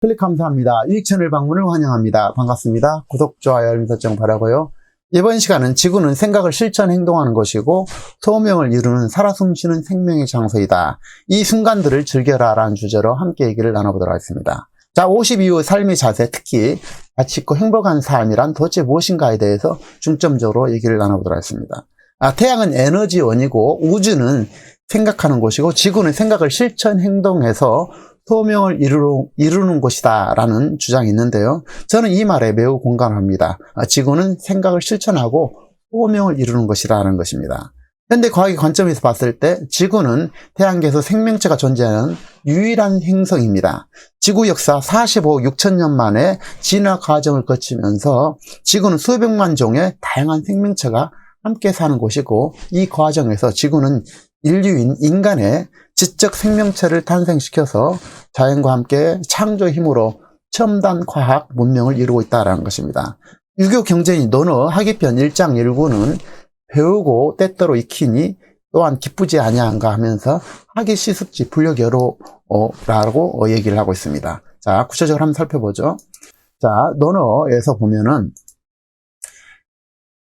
클릭 감사합니다. 유익 채널 방문을 환영합니다. 반갑습니다. 구독, 좋아요, 알림 설정 바라고요. 이번 시간은 지구는 생각을 실천 행동하는 것이고 소명을 이루는 살아 숨쉬는 생명의 장소이다. 이 순간들을 즐겨라 라는 주제로 함께 얘기를 나눠보도록 하겠습니다. 자, 50 이후 삶의 자세, 특히 가치 있고 행복한 삶이란 도대체 무엇인가에 대해서 중점적으로 얘기를 나눠보도록 하겠습니다. 태양은 에너지원이고 우주는 생각하는 곳이고 지구는 생각을 실천 행동해서 소명을 이루는 곳이다 라는 주장이 있는데요. 저는 이 말에 매우 공감합니다. 지구는 생각을 실천하고 소명을 이루는 것이라는 것입니다. 현대 과학의 관점에서 봤을 때 지구는 태양계에서 생명체가 존재하는 유일한 행성입니다. 지구 역사 45억 6천년 만에 진화 과정을 거치면서 지구는 수백만 종의 다양한 생명체가 함께 사는 곳이고 이 과정에서 지구는 인류인 인간의 지적 생명체를 탄생시켜서 자연과 함께 창조의 힘으로 첨단 과학 문명을 이루고 있다는 것입니다. 유교 경전인 논어 하기편 1장 1구는 배우고 때때로 익히니 또한 기쁘지 아니한가 하면서 하기 시습지 불력여로라고 얘기를 하고 있습니다. 자, 구체적으로 한번 살펴보죠. 자, 논어에서 보면은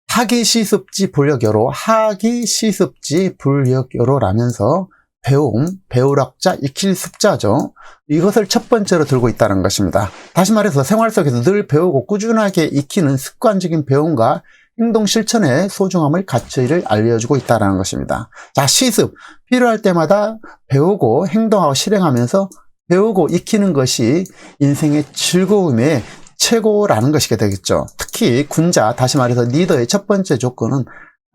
하기 시습지 불력여로, 하기 시습지 불력여로라면서 배움, 배우락자, 익힐 습자죠. 이것을 첫 번째로 들고 있다는 것입니다. 다시 말해서 생활 속에서 늘 배우고 꾸준하게 익히는 습관적인 배움과 행동 실천의 소중함을 가치를 알려주고 있다는 것입니다. 자, 시습, 필요할 때마다 배우고 행동하고 실행하면서 배우고 익히는 것이 인생의 즐거움의 최고라는 것이 되겠죠. 특히 군자, 다시 말해서 리더의 첫 번째 조건은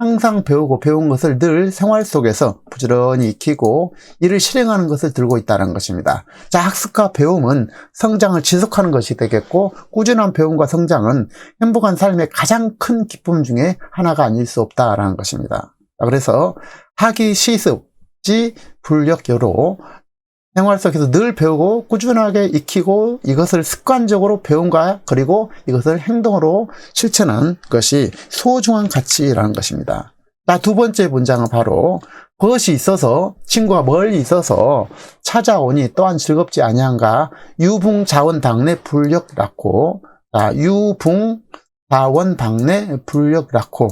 항상 배우고 배운 것을 늘 생활 속에서 부지런히 익히고 이를 실행하는 것을 들고 있다는 것입니다. 자, 학습과 배움은 성장을 지속하는 것이 되겠고 꾸준한 배움과 성장은 행복한 삶의 가장 큰 기쁨 중에 하나가 아닐 수 없다라는 것입니다. 그래서 하기 시습지 불력여로 생활 속에서 늘 배우고 꾸준하게 익히고 이것을 습관적으로 배움과 그리고 이것을 행동으로 실천하는 것이 소중한 가치라는 것입니다. 자, 두 번째 문장은 바로 벗이 있어서 친구가 멀리 있어서 찾아오니 또한 즐겁지 아니한가 유붕자원당내 불력낳고 유붕자원당내 불력낳고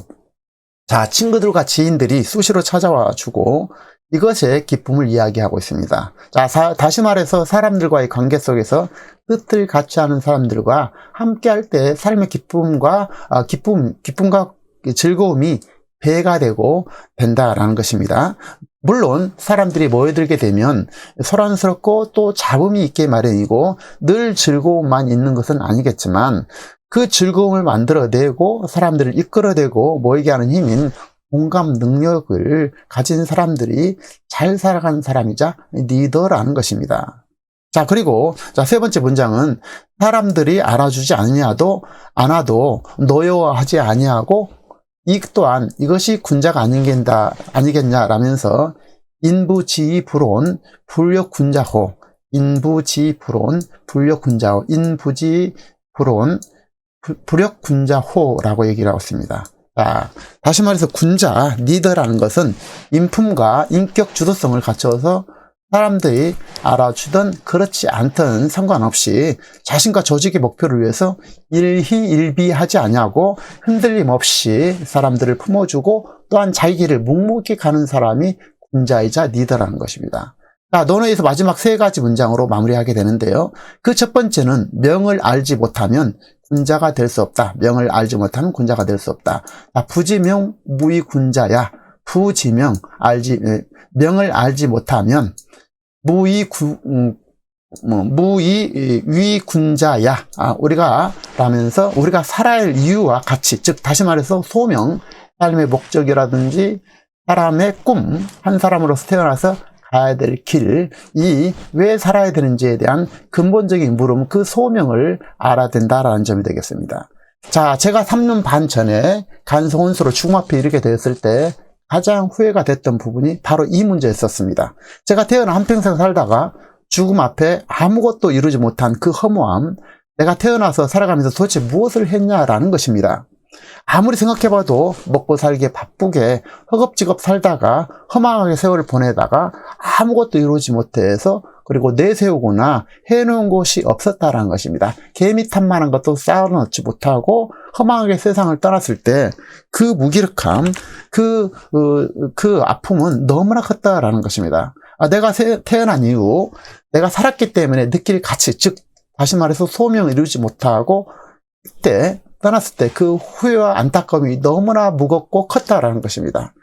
자, 친구들과 지인들이 수시로 찾아와 주고 이것의 기쁨을 이야기하고 있습니다. 자, 다시 말해서 사람들과의 관계 속에서 뜻을 같이 하는 사람들과 함께 할 때 삶의 기쁨과 즐거움이 배가 되고 된다라는 것입니다. 물론 사람들이 모여들게 되면 소란스럽고 또 잡음이 있게 마련이고 늘 즐거움만 있는 것은 아니겠지만 그 즐거움을 만들어내고 사람들을 이끌어내고 모이게 하는 힘인 공감 능력을 가진 사람들이 잘 살아가는 사람이자 리더라는 것입니다. 자, 그리고 세 번째 문장은 사람들이 알아주지 않아도 노여워하지 아니하고 이 또한 이것이 군자가 아니겠냐라면서 인부지불온 불력군자호 불력군자호라고 얘기를 하고 있습니다. 자, 다시 말해서 군자, 리더라는 것은 인품과 인격 주도성을 갖춰서 사람들이 알아주든 그렇지 않든 상관없이 자신과 조직의 목표를 위해서 일희일비하지 아니하고 흔들림 없이 사람들을 품어주고 또한 자기 길을 묵묵히 가는 사람이 군자이자 리더라는 것입니다. 자, 논어에서 마지막 세 가지 문장으로 마무리하게 되는데요. 그 첫 번째는 명을 알지 못하면 군자가 될 수 없다. 명을 알지 못하면 군자가 될 수 없다. 자, 부지명 무위군자야. 명을 알지 못하면 무위군자야. 라면서 우리가 살아야 할 이유와 가치, 즉 다시 말해서 소명, 삶의 목적이라든지 사람의 꿈, 한 사람으로서 태어나서 가야 될 길, 왜 살아야 되는지에 대한 근본적인 물음, 그 소명을 알아야 된다라는 점이 되겠습니다. 자, 제가 3년 반 전에 간성혼수로 죽음 앞에 이르게 되었을 때 가장 후회가 됐던 부분이 바로 이 문제였었습니다. 제가 태어나 한평생 살다가 죽음 앞에 아무것도 이루지 못한 그 허무함, 내가 태어나서 살아가면서 도대체 무엇을 했냐라는 것입니다. 아무리 생각해봐도 먹고 살기에 바쁘게 허겁지겁 살다가 허망하게 세월을 보내다가 아무것도 이루지 못해서 그리고 내세우거나 해놓은 곳이 없었다라는 것입니다. 개미탄만한 것도 쌓아놓지 못하고 허망하게 세상을 떠났을 때 그 무기력함, 그 아픔은 너무나 컸다라는 것입니다. 내가 태어난 이후 내가 살았기 때문에 느낄 가치, 즉 다시 말해서 소명을 이루지 못하고 그때 떠났을 때 그 후회와 안타까움이 너무나 무겁고 컸다라는 것입니다.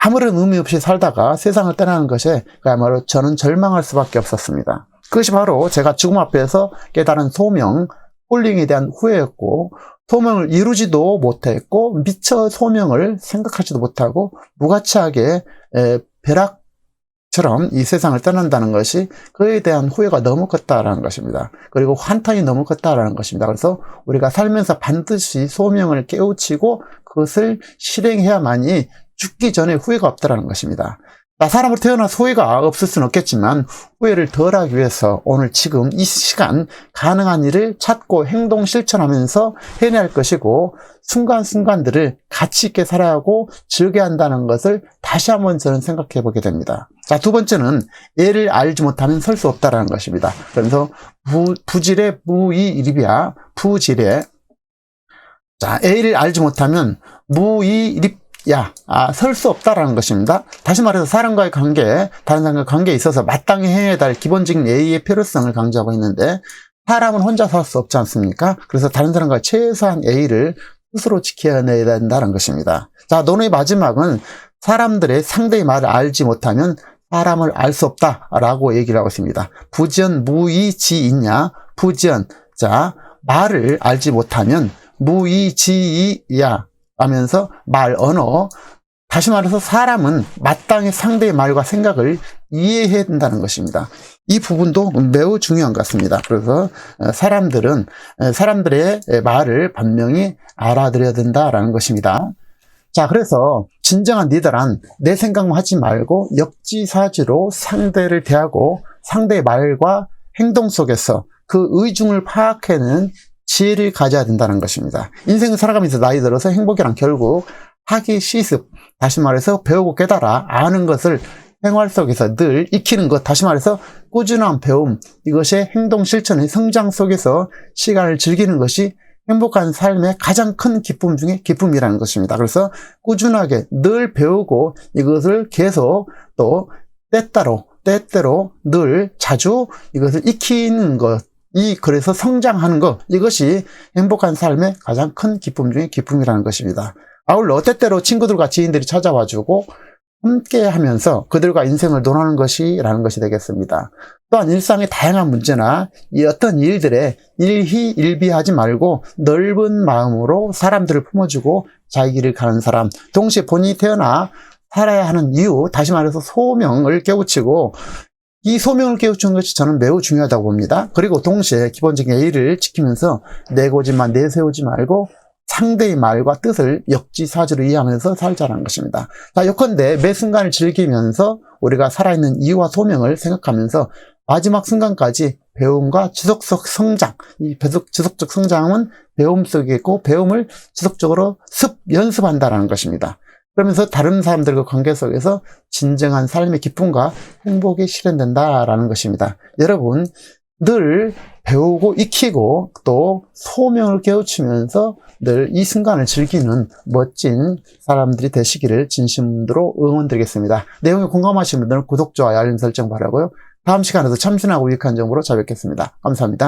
아무런 의미 없이 살다가 세상을 떠나는 것에 그야말로 저는 절망할 수밖에 없었습니다. 그것이 바로 제가 죽음 앞에서 깨달은 소명, 홀링에 대한 후회였고, 소명을 이루지도 못했고 미처 소명을 생각하지도 못하고 무가치하게 벼락처럼 이 세상을 떠난다는 것이 그에 대한 후회가 너무 컸다라는 것입니다. 그리고 환탄이 너무 컸다라는 것입니다. 그래서 우리가 살면서 반드시 소명을 깨우치고 그것을 실행해야만이 죽기 전에 후회가 없다라는 것입니다. 사람으로 태어나서 후회가 없을 수는 없겠지만 후회를 덜하기 위해서 오늘 지금 이 시간 가능한 일을 찾고 행동 실천하면서 해내야 할 것이고 순간순간들을 가치 있게 살아야 하고 즐겨야 한다는 것을 다시 한번 저는 생각해 보게 됩니다. 자, 두 번째는 애를 알지 못하면 설 수 없다라는 것입니다. 그래서 부질의 무이일비야, 부질의 자, 애를 알지 못하면 무이일비 설 수 없다라는 것입니다. 다시 말해서 사람과의 관계, 다른 사람과의 관계에 있어서 마땅히 해야 할 기본적인 예의의 필요성을 강조하고 있는데 사람은 혼자 살 수 없지 않습니까? 그래서 다른 사람과 최소한 예의를 스스로 지켜내야 된다는 것입니다. 자, 논의 마지막은 사람들의 상대의 말을 알지 못하면 사람을 알 수 없다라고 얘기를 하고 있습니다. 부지연 무이지이냐, 부지연. 자, 말을 알지 못하면 무이지이야 하면서 말, 언어, 다시 말해서 사람은 마땅히 상대의 말과 생각을 이해해야 된다는 것입니다. 이 부분도 매우 중요한 것 같습니다. 그래서 사람들의 말을 분명히 알아들여야 된다라는 것입니다. 자, 그래서 진정한 리더란 내 생각만 하지 말고 역지사지로 상대를 대하고 상대의 말과 행동 속에서 그 의중을 파악해내는 지혜를 가져야 된다는 것입니다. 인생을 살아가면서 나이 들어서 행복이란 결국 학위 시습, 다시 말해서 배우고 깨달아 아는 것을 생활 속에서 늘 익히는 것, 다시 말해서 꾸준한 배움, 이것의 행동 실천의 성장 속에서 시간을 즐기는 것이 행복한 삶의 가장 큰 기쁨 중에 기쁨이라는 것입니다. 그래서 꾸준하게 늘 배우고 이것을 계속 또 때때로 늘 자주 이것을 익히는 것, 그래서 성장하는 것, 이것이 행복한 삶의 가장 큰 기쁨 중에 기쁨이라는 것입니다. 아울러 때때로 친구들과 지인들이 찾아와주고 함께 하면서 그들과 인생을 논하는 것이라는 것이 되겠습니다. 또한 일상의 다양한 문제나 이 어떤 일들에 일희일비하지 말고 넓은 마음으로 사람들을 품어주고 자기 길을 가는 사람, 동시에 본인이 태어나 살아야 하는 이유, 다시 말해서 소명을 깨우치고 이 소명을 깨우치는 것이 저는 매우 중요하다고 봅니다. 그리고 동시에 기본적인 예의를 지키면서 내 고집만 내세우지 말고 상대의 말과 뜻을 역지사지로 이해하면서 살자는 것입니다. 자, 요컨대 매 순간을 즐기면서 우리가 살아있는 이유와 소명을 생각하면서 마지막 순간까지 배움과 지속적 성장, 이 지속적 성장은 배움 속에 있고 배움을 지속적으로 연습한다는 것입니다. 그러면서 다른 사람들과 관계 속에서 진정한 삶의 기쁨과 행복이 실현된다라는 것입니다. 여러분, 늘 배우고 익히고 또 소명을 깨우치면서 늘 이 순간을 즐기는 멋진 사람들이 되시기를 진심으로 응원드리겠습니다. 내용에 공감하시는 분들은 구독, 좋아요, 알림 설정 바라고요. 다음 시간에도 참신하고 유익한 정보로 찾아뵙겠습니다. 감사합니다.